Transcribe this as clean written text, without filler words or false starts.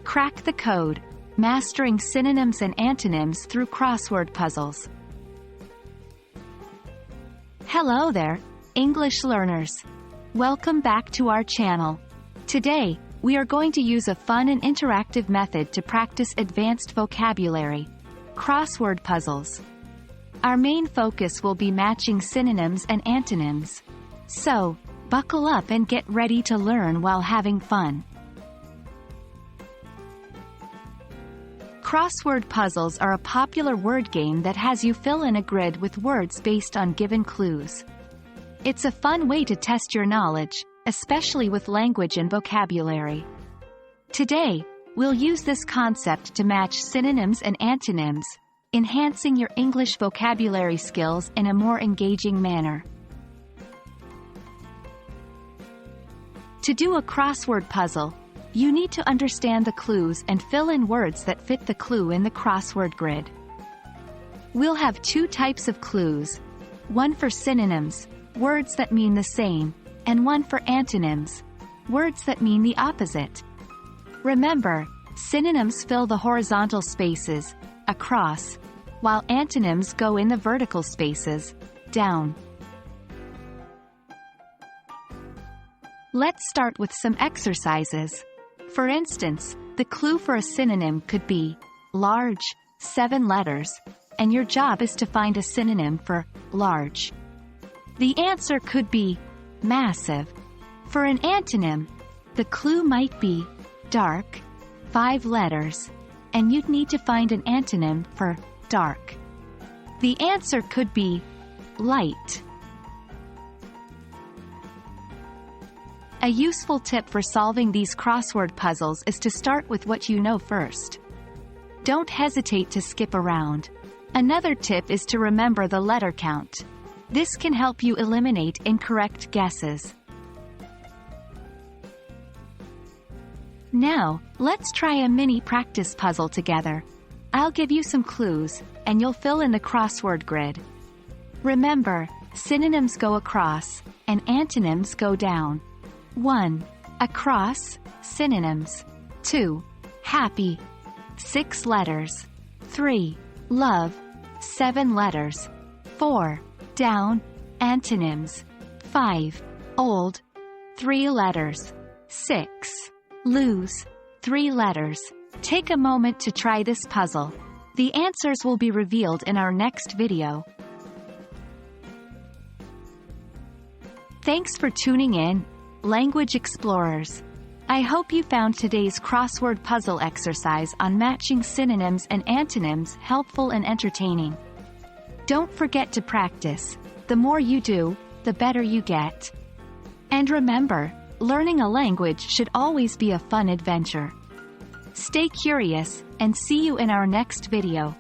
Crack the code, mastering synonyms and antonyms through crossword puzzles. Hello there, English learners. Welcome back to our channel. Today, we are going to use a fun and interactive method to practice advanced vocabulary, crossword puzzles. Our main focus will be matching synonyms and antonyms. So, buckle up and get ready to learn while having fun. Crossword puzzles are a popular word game that has you fill in a grid with words based on given clues. It's a fun way to test your knowledge, especially with language and vocabulary. Today, we'll use this concept to match synonyms and antonyms, enhancing your English vocabulary skills in a more engaging manner. To do a crossword puzzle, you need to understand the clues and fill in words that fit the clue in the crossword grid. We'll have two types of clues, one for synonyms, words that mean the same, and one for antonyms, words that mean the opposite. Remember, synonyms fill the horizontal spaces, across, while antonyms go in the vertical spaces, down. Let's start with some exercises. For instance, the clue for a synonym could be large, 7 letters, and your job is to find a synonym for large. The answer could be massive. For an antonym, the clue might be dark, 5 letters, and you'd need to find an antonym for dark. The answer could be light. A useful tip for solving these crossword puzzles is to start with what you know first. Don't hesitate to skip around. Another tip is to remember the letter count. This can help you eliminate incorrect guesses. Now, let's try a mini practice puzzle together. I'll give you some clues, and you'll fill in the crossword grid. Remember, synonyms go across, and antonyms go down. 1. Across, synonyms. 2. Happy, 6 letters. 3. Love, 7 letters. 4. Down, antonyms. 5. Old, 3 letters. 6. Lose, 3 letters. Take a moment to try this puzzle. The answers will be revealed in our next video. Thanks for tuning in, Language Explorers. I hope you found today's crossword puzzle exercise on matching synonyms and antonyms helpful and entertaining. Don't forget to practice. The more you do, the better you get. And remember, learning a language should always be a fun adventure. Stay curious, and see you in our next video.